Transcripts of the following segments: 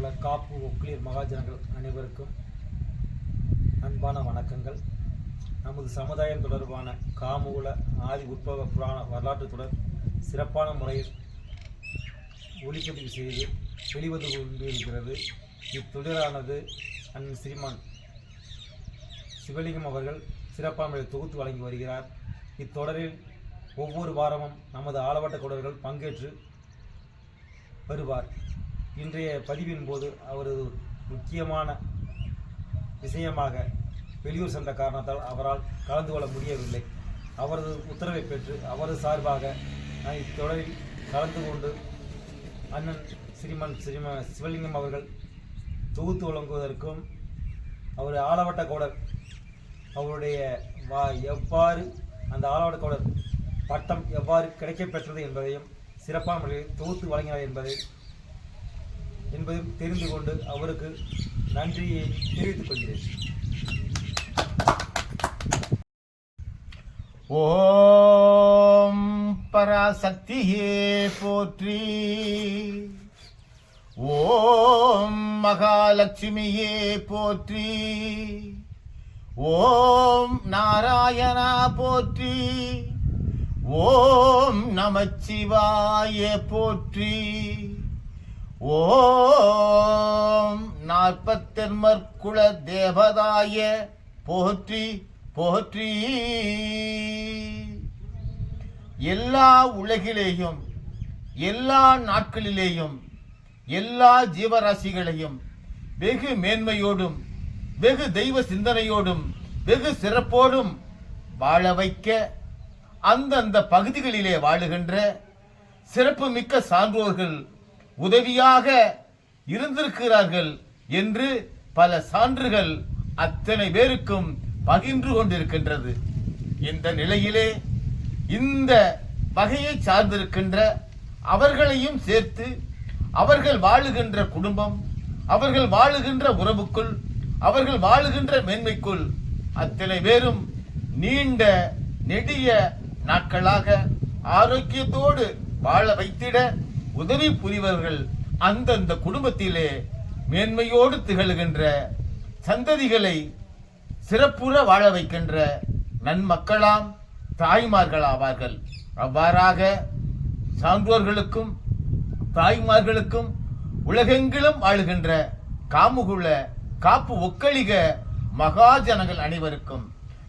உள்ள காப்பு ஒக்லியர் மகாஜனங்கள் அனைவருக்கும் அன்பான வணக்கங்கள். நமது சமுதாயம் தொடர்பான காமுகுல ஆதி உற்பவ புராண வரலாற்று தொடர் சிறப்பான முறையில் ஒளிப்பதிவு செய்து வெளிவந்து கொண்டிருக்கிறது. இத்தொடரானது அண்ணன் ஸ்ரீமான் சிவலிங்கம் அவர்கள் சிறப்பான முறையில் தொகுத்து வழங்கி வருகிறார். இத்தொடரில் ஒவ்வொரு வாரமும் நமது ஆலவட்ட தொடர்கள் பங்கேற்று வருவார். இன்றைய பதிவின் போது அவரது முக்கியமான விஷயமாக வெளியூர் சென்ற காரணத்தால் அவரால் கலந்து கொள்ள முடியவில்லை. அவரது உத்தரவை பெற்று அவரது சார்பாக நான் இத்தொடரில் கலந்து கொண்டு அண்ணன் ஸ்ரீமான் சிவலிங்கம் அவர்கள் தொகுத்து வழங்குவதற்கும் அவர் ஆலவட்ட கோடர் அவருடைய எவ்வாறு அந்த ஆலவட்ட கோடர் பட்டம் எவ்வாறு கிடைக்கப்பெற்றது என்பதையும் சிறப்பான முறையில் தொகுத்து வழங்கினார் என்பதையும் தெரிந்து கொண்டு அவருக்கு நன்றியை தெரிவித்துக் கொள்கிறேன். ஓம் பராசக்தியே போற்றி, ஓம் மகாலட்சுமியே போற்றி, ஓம் நாராயணா போற்றி, ஓம் நமச்சிவாய போற்றி, ஓம் நாற்பத்தென்மற்குல தேவதாய போற்றி போற்றி. எல்லா உலகிலேயும் எல்லா நாட்களிலேயும் எல்லா ஜீவராசிகளையும் வெகு மேன்மையோடும் வெகு தெய்வ சிந்தனையோடும் வெகு சிறப்போடும் வாழ வைக்க அந்தந்த பகுதிகளிலே வாழுகின்ற சிறப்பு மிக்க சான்றோர்கள் உதவியாக இருந்திருக்கிறார்கள் என்று பல சான்றுகள் அத்தனை பேருக்கும் பகிர்ந்து கொண்டிருக்கின்றது. இந்த நிலையிலே இந்த வகையை சார்ந்திருக்கின்ற அவர்களையும் சேர்த்து அவர்கள் வாழுகின்ற குடும்பம், அவர்கள் வாழுகின்ற உறவுக்குள், அவர்கள் வாழுகின்ற மேன்மைக்குள் அத்தனை பேரும் நீண்ட நெடிய நாட்களாக ஆரோக்கியத்தோடு வாழ வைத்திட உதவி புரிவர்கள் அந்தந்த குடும்பத்திலே மேன்மையோடு திகழ்கின்ற சந்ததிகளை சிறப்புற வாழ வைக்கின்ற நன்மக்களாம் தாய்மார்களாவார்கள். அவ்வாறாக சான்றோர்களுக்கும் தாய்மார்களுக்கும் உலகெங்கிலும் வாழுகின்ற காமுகுல காப்பு ஒக்களிக மகாஜனங்கள் அனைவருக்கும்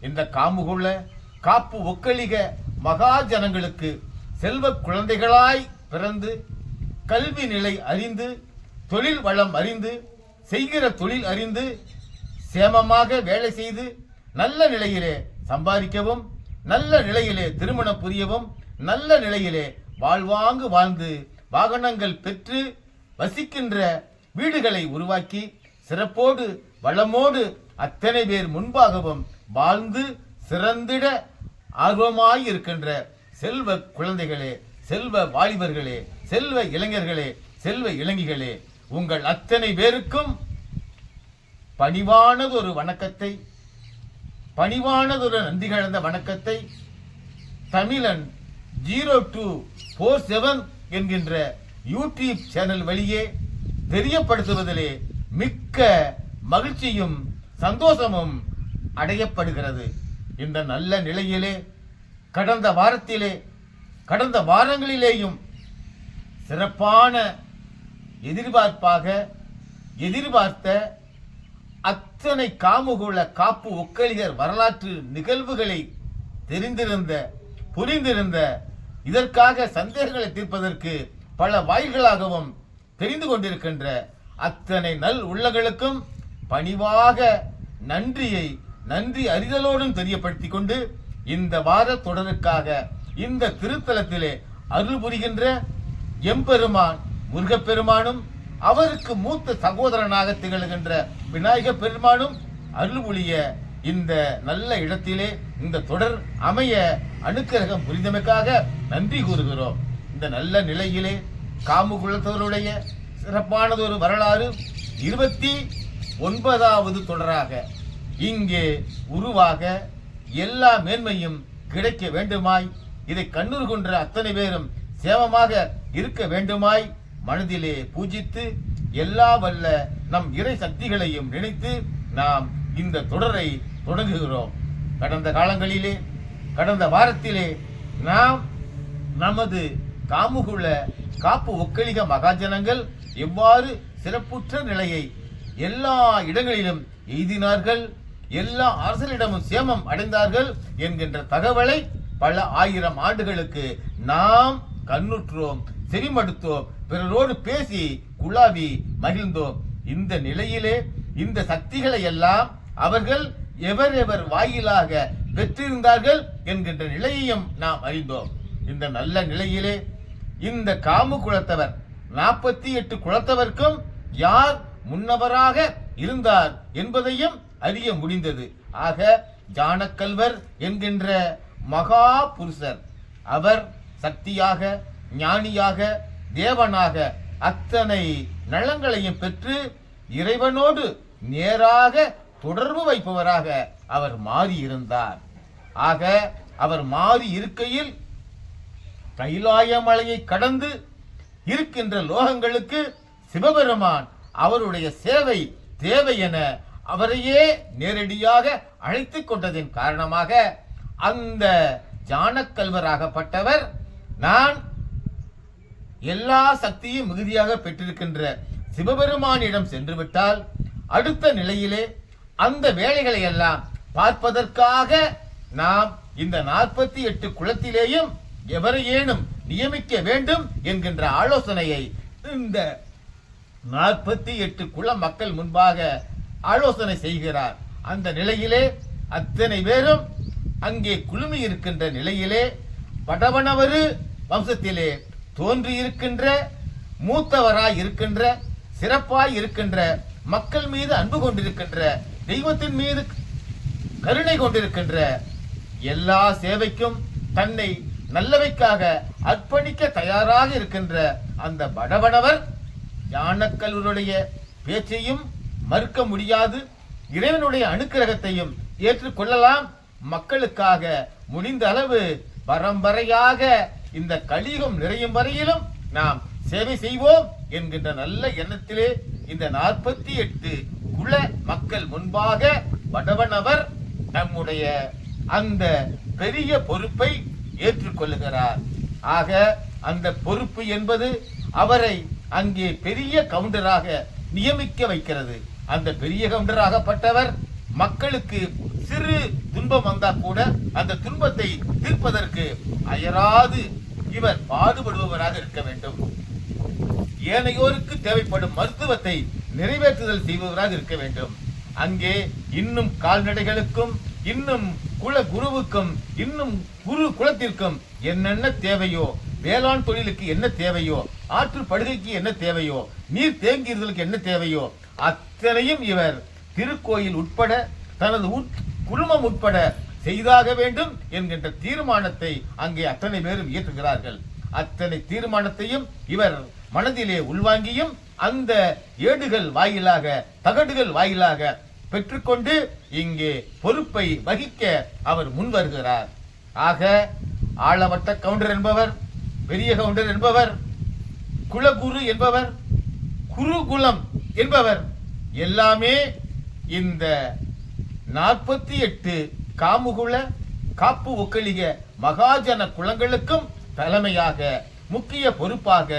இந்த காமுகுல காப்பு ஒக்களிக மகாஜனங்களுக்கு செல்வ குழந்தைகளாய் பிறந்து கல்வி நிலை அறிந்து தொழில் வளம் அறிந்து செய்கிற தொழில் அறிந்து சேமமாக வேலை செய்து நல்ல நிலையிலே சம்பாதிக்கவும் நல்ல நிலையிலே திருமணம் புரியவும் நல்ல நிலையிலே வாழ்வாங்கு வாழ்ந்து வாகனங்கள் பெற்று வசிக்கின்ற வீடுகளை உருவாக்கி சிறப்போடு வளமோடு அத்தனை பேர் முன்பாகவும் வாழ்ந்து சிறந்திட ஆர்வமாயிருக்கின்ற செல்வ குழந்தைகளே, செல்வ வாலிபர்களே, செல்வ இளைஞர்களே, செல்வ இளைஞர்களே, உங்கள் அத்தனை பேருக்கும் பணிவானதொரு வணக்கத்தை, பணிவானதொரு நன்றி கலந்த வணக்கத்தை தமிழன் 0247 என்கின்ற யூடியூப் சேனல் வழியே தெரியப்படுத்துவதிலே மிக்க மகிழ்ச்சியும் சந்தோஷமும் அடையப்படுகிறது. இந்த நல்ல நிலையிலே கடந்த வாரங்களிலேயும் சிறப்பான எதிர்பார்த்த அத்தனை காமுகுல காப்பு ஒக்களிகர் வரலாற்று நிகழ்வுகளை புரிந்திருந்த இதற்காக சந்தேகங்களை தீர்ப்பதற்கு பல வாயில்களாகவும் தெரிந்து கொண்டிருக்கின்ற அத்தனை நல் உள்ளங்களுக்கும் பணிவாக நன்றி அறிதலோடும் தெரியப்படுத்திக் கொண்டு இந்த வார தொடருக்காக இந்த திருத்தலத்திலே அருள் புரிகின்ற எம்பெருமான் முருகப்பெருமானும் அவருக்கு மூத்த சகோதரனாக திகழ்கின்ற விநாயக பெருமானும் அருள் புரிய இந்த நல்ல இடத்திலே இந்த தொடர் அமைய அனுக்கிரகம் புரிந்தமைக்காக நன்றி கூறுகிறோம். இந்த நல்ல நிலையிலே காமுகுலத்தவருடைய சிறப்பானதொரு வரலாறு 29வது தொடராக இங்கே உருவாக எல்லா மேன்மையும் கிடைக்க வேண்டுமாய், இதை கண்ணூர் கொன்ற அத்தனை பேரும் சேமமாக இருக்க வேண்டுமாய் மனதிலே பூஜித்து எல்லா வல்ல நம் இறை சக்திகளையும் நினைத்து நாம் இந்த தொடரை தொடங்குகிறோம். கடந்த காலங்களிலே, கடந்த வாரத்திலே நாம் நமது காமுகுல காப்பு ஒக்கலிக மகாஜனங்கள் எவ்வாறு சிறப்புற்ற நிலையை எல்லா இடங்களிலும் எய்தினார்கள், எல்லா அரசரிடமும் சேமம் அடைந்தார்கள் என்கின்ற தகவலை பல ஆயிரம் ஆண்டுகளுக்கு நாம் கண்ணுற்றோம், செவிமடுத்தோம், பிறரோடு பேசி குழாவி மகிழ்ந்தோம். இந்த நிலையிலே இந்த சக்திகளை எல்லாம் அவர்கள் எவர் வாயிலாக பெற்றிருந்தார்கள் என்கின்ற நிலையையும் நாம் அறிந்தோம். இந்த நல்ல நிலையிலே இந்த காமு குலத்தவர் 48 குலத்தவர்க்கும் யார் முன்னவராக இருந்தார் என்பதையும் அறிய முடிந்தது. ஆக ஜானக்கல்வர் என்கின்ற மகா புருஷர், அவர் சக்தியாக, ஞானியாக, தேவனாக அத்தனை நலங்களையும் பெற்று இறைவனோடு நேராக தொடர்பு வைப்பவராக அவர் மாறியிருந்தார். ஆக அவர் மாறி இருக்கையில் கைலாய மலையை கடந்து இருக்கின்ற லோகங்களுக்கு சிவபெருமான் அவருடைய சேவை தேவை என அவரையே நேரடியாக அழைத்துக் கொண்டதின் காரணமாக அந்த ஜானக்கல்வராகப்பட்டவர், நான் எல்லா சக்தியும் மிகுதியாக பெற்றிருக்கின்ற சிவபெருமானிடம் சென்று விட்டால் அடுத்த நிலையிலே அந்த வேலைகளை எல்லாம் பார்ப்பதற்காக நாம் இந்த 48 குலத்திலேயும் எவரையேனும் நியமிக்க வேண்டும் என்கின்ற ஆலோசனையை இந்த 48 குல மக்கள் முன்பாக ஆலோசனை செய்கிறார். அந்த நிலையிலே அத்தனை பேரும் அங்கே குழுமி இருக்கின்ற நிலையிலே வடவனவரு வம்சத்திலே தோன்றி இருக்கின்ற மூத்தவராய் இருக்கின்ற சிறப்பாய் இருக்கின்ற மக்கள் மீது அன்பு கொண்டிருக்கின்ற தெய்வத்தின் மீது கருணை கொண்டிருக்கின்ற எல்லா சேவைக்கும் தன்னை நல்லவைக்காக அர்ப்பணிக்க தயாராக இருக்கின்ற அந்த வடவனவர் ஞானக்கல்வருடைய பேச்சையும் மறுக்க முடியாது, இறைவனுடைய அனுக்கிரகத்தையும் ஏற்றுக்கொள்ளலாம். மக்களுக்காக முடிந்த அளவு பரம்பரையாக இந்த கலியுகம் நிறையும் வரையிலும் நாம் சேவை செய்வோம் என்கின்ற நல்ல எண்ணத்திலே இந்த 48 குல மக்கள் முன்பாக வடவனவர் நம்முடைய அந்த பெரிய பொறுப்பை ஏற்றுக்கொள்ளுகிறார். ஆக அந்த பொறுப்பு என்பது அவரை அங்கே பெரிய கவுண்டராக நியமிக்க வைக்கிறது. அந்த பெரிய கவுண்டராகப்பட்டவர் மக்களுக்கு சிறு துன்பம் வந்தா கூட அந்த துன்பத்தை தீர்ப்பதற்கு அயராது இவர் பாடுபடுபவராக இருக்க வேண்டும். ஏனையோருக்கு தேவைப்படும் மருத்துவத்தை நிறைவேற்றுதல் செய்பவராக இருக்க வேண்டும். அங்கே இன்னும் கால்நடைகளுக்கும், இன்னும் குல குருவுக்கும், இன்னும் குரு குலத்திற்கும் என்னென்ன தேவையோ, வேளாண் தொழிலுக்கு என்ன தேவையோ, ஆற்று படுகைக்கு என்ன தேவையோ, நீர் தேங்கியதற்கு என்ன தேவையோ அத்தனையும் இவர் திருக்கோயில் உட்பட தனது குடும்பம் உட்பட செய்தாக வேண்டும் என்கின்ற தீர்மானத்தை அங்கே அத்தனை பேரும் இயற்றுகிறார்கள். அத்தனை தீர்மானத்தையும் இவர் மனதிலே உள்வாங்கியும் அந்த ஏடுகள் வாயிலாக, தகடுகள் வாயிலாக பெற்றுக்கொண்டு இங்கே பொறுப்பை வகிக்க அவர் முன் வருகிறார். ஆக ஆளவட்ட கவுண்டர் என்பவர், பெரிய கவுண்டர் என்பவர், குலகுரு என்பவர், குருகுலம் என்பவர் எல்லாமே இந்த 48 காமுகுல காப்பு ஒக்கலிக மகாஜன குலங்களுக்கும் தலைமையாக, முக்கிய பொறுப்பாக,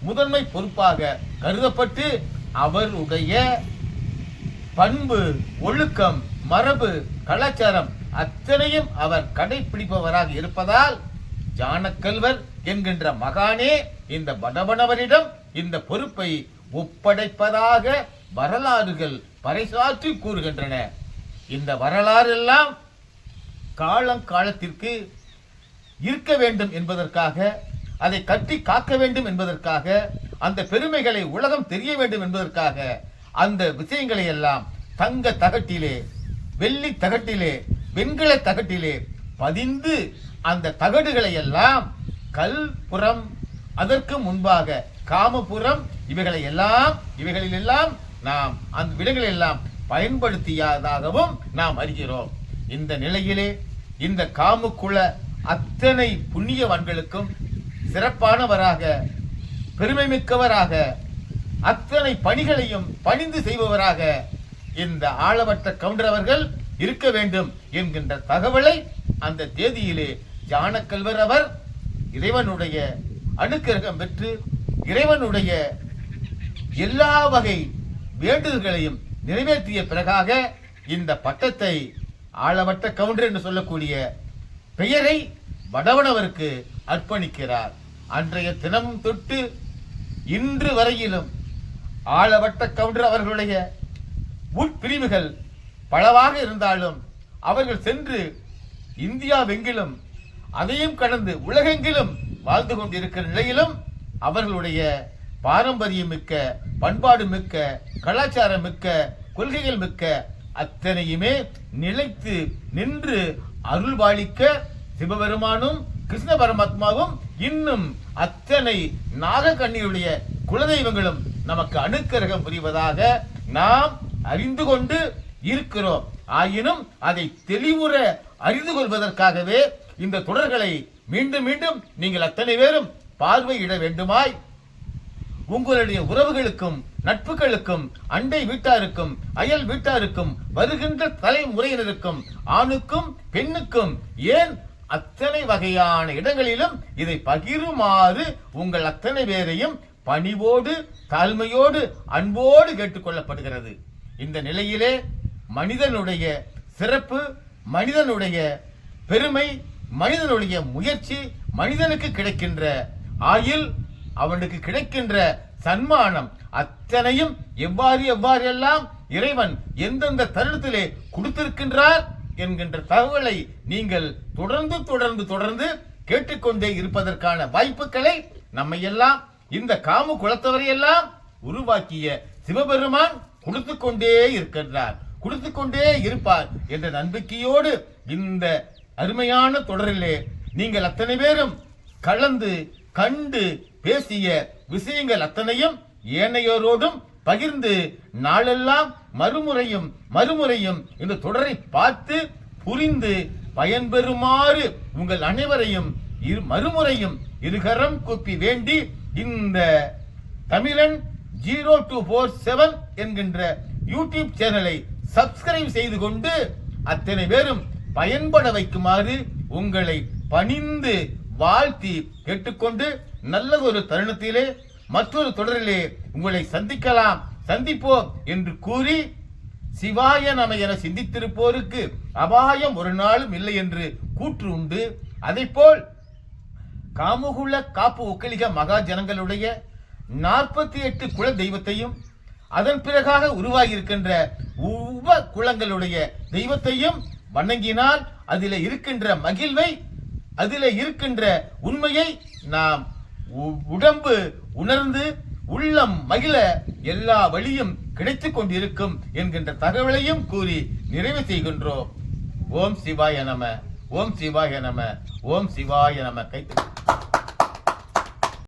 முதன்மை பொறுப்பாக கருதப்பட்டு அவருடைய பண்பு, ஒழுக்கம், மரபு, கலாச்சாரம் அத்தனையும் அவர் கடைபிடிப்பவராக இருப்பதால் ஜானக்கல்வர் என்கின்ற மகானே இந்த வடவனவரிடம் இந்த பொறுப்பை ஒப்படைப்பதாக வரலாறுகள் பறைசாற்றி கூறுகின்றன. இந்த வரலாறு எல்லாம் காலத்திற்கு இருக்க வேண்டும் என்பதற்காக, அதை கட்டி காக்க வேண்டும் என்பதற்காக, அந்த பெருமைகளை உலகம் தெரிய வேண்டும் என்பதற்காக அந்த விஷயங்களை எல்லாம் தங்க தகட்டிலே, வெள்ளி தகட்டிலே, வெண்கல தகட்டிலே பதிந்து அந்த தகடுகளை எல்லாம் கல்புறம், அதற்கு முன்பாக காமபுரம், இவைகளில் எல்லாம் நாம் அந்த விடங்களை எல்லாம் பயன்படுத்தியதாகவும் நாம் அறிகிறோம். இந்த நிலையிலே இந்த காமுக்குள்ள அத்தனை புண்ணியவான்களுக்கும் சிறப்பானவராக, பெருமை மிக்கவராக, அத்தனை பணிகளையும் பணிந்து செய்பவராக இந்த ஆளவட்ட கவுண்டர் அவர்கள் இருக்க வேண்டும் என்கின்ற தகவலை அந்த தேதியிலே ஞானக்கல்வர் அவர் இறைவனுடைய அனுக்கிரகம் பெற்று இறைவனுடைய எல்லா வகை வேண்டுதல்களையும் நிறைவேற்றிய பிறகாக இந்த பட்டத்தை ஆளவட்ட கவுண்டர் என்று சொல்லக்கூடிய பெயரை வடவனவருக்கு அர்ப்பணிக்கிறார். அன்றைய தினமும் தொட்டு இன்று வரையிலும் ஆளவட்ட கவுண்டர் அவர்களுடைய உட்பிரிவுகள் பலவாக இருந்தாலும் அவர்கள் சென்று இந்தியாவெங்கிலும் அதையும் கடந்து உலகெங்கிலும் வாழ்ந்து கொண்டிருக்கிற நிலையிலும் அவர்களுடைய பாரம்பரியம் மிக்க, பண்பாடு மிக்க, கலாச்சாரம் மிக்க, கொள்கைகள் மிக்க அத்தனையுமே நிலைத்து நின்று அருள்பாலிக்க சிவபெருமானும் கிருஷ்ண பரமாத்மாவும் இன்னும் அத்தனை நாகக்கண்ணியுடைய குலதெய்வங்களும் நமக்கு அனுக்கிரகம் புரிவதாக நாம் அறிந்து கொண்டு இருக்கிறோம். ஆயினும் அதை தெளிவுற அறிந்து கொள்வதற்காகவே இந்த தொடர்களை மீண்டும் மீண்டும் நீங்கள் அத்தனை பேரும் பார்வையிட வேண்டுமாய் உங்களுடைய உறவுகளுக்கும் நட்புகளுக்கும் அண்டை வீட்டாருக்கும் அயல் வீட்டாருக்கும் வருகின்ற தலைமுறையினருக்கும் ஆணுக்கும் பெண்ணுக்கும் ஏன் அத்தனை வகையான இடங்களிலும் இதை பகிருமாறு உங்கள் அத்தனை பேரையும் பணிவோடு தாழ்மையோடு அன்போடு கேட்டுக்கொள்ளப்படுகிறது. இந்த நிலையிலே மனிதனுடைய சிறப்பு, மனிதனுடைய பெருமை, மனிதனுடைய முயற்சி, மனிதனுக்கு கிடைக்கின்ற ஆயுள், அவனுக்கு கிடைக்கின்ற சன்மானம் அத்தனையும் எவ்வாறெல்லாம் இறைவன் எந்தெந்த தருணத்திலே கொடுத்திருக்கின்றார் என்கின்ற தகவலை நீங்கள் தொடர்ந்து கேட்டுக்கொண்டே இருப்பதற்கான வாய்ப்புகளை நம்மையெல்லாம் இந்த காமு குலத்தவரையெல்லாம் உருவாக்கிய சிவபெருமான் கொடுத்து கொண்டே இருப்பார் என்ற நம்பிக்கையோடு இந்த அருமையான தொடரிலே நீங்கள் அத்தனை பேரும் கலந்து கண்டு பேசிய விஷயங்கள் அத்தனையும் ஏனையோரோடும் பகிர்ந்து நாளெல்லாம் மறுமுறையும் இந்த தொடரை பார்த்து புரிந்து பயன்பெறுமாறு உங்கள் அனைவரையும் மறுமுறையும் இருகரம் கூப்பி வேண்டி இந்த தமிழன் 0247 என்கின்ற யூடியூப் சேனலை சப்ஸ்கிரைப் செய்து கொண்டு அத்தனை பேரும் பயன்பட வைக்குமாறு உங்களை பணிந்து வாழ்த்தி கேட்டுக்கொண்டு நல்ல ஒரு தருணத்திலே மற்றொரு தொடரிலே உங்களை சந்திப்போம் என்று கூறி சிவாய நம என சிந்தித்திருப்போருக்கு அபாயம் ஒரு நாளும் இல்லை என்று கூற்று உண்டு. அதைப்போல் காமுகுல காப்பு ஒக்கலிக மகா ஜனங்களுடைய 48 குல தெய்வத்தையும் அதன் பிறகாக உருவாகி இருக்கின்ற உப குலங்களுடைய தெய்வத்தையும் வணங்கினால் அதில் இருக்கின்ற மகிழ்வை, அதில் இருக்கின்ற உண்மையை நாம் உடம்பு உணர்ந்து உள்ளம் மகிழ எல்லா வழியும் கிடைத்துக் கொண்டிருக்கும் என்கின்ற தகவலையும் கூறி நிறைவு செய்கின்றோம். ஓம் சிவாய நம, ஓம் சிவாய நம, ஓம் சிவாய நம. கைத்து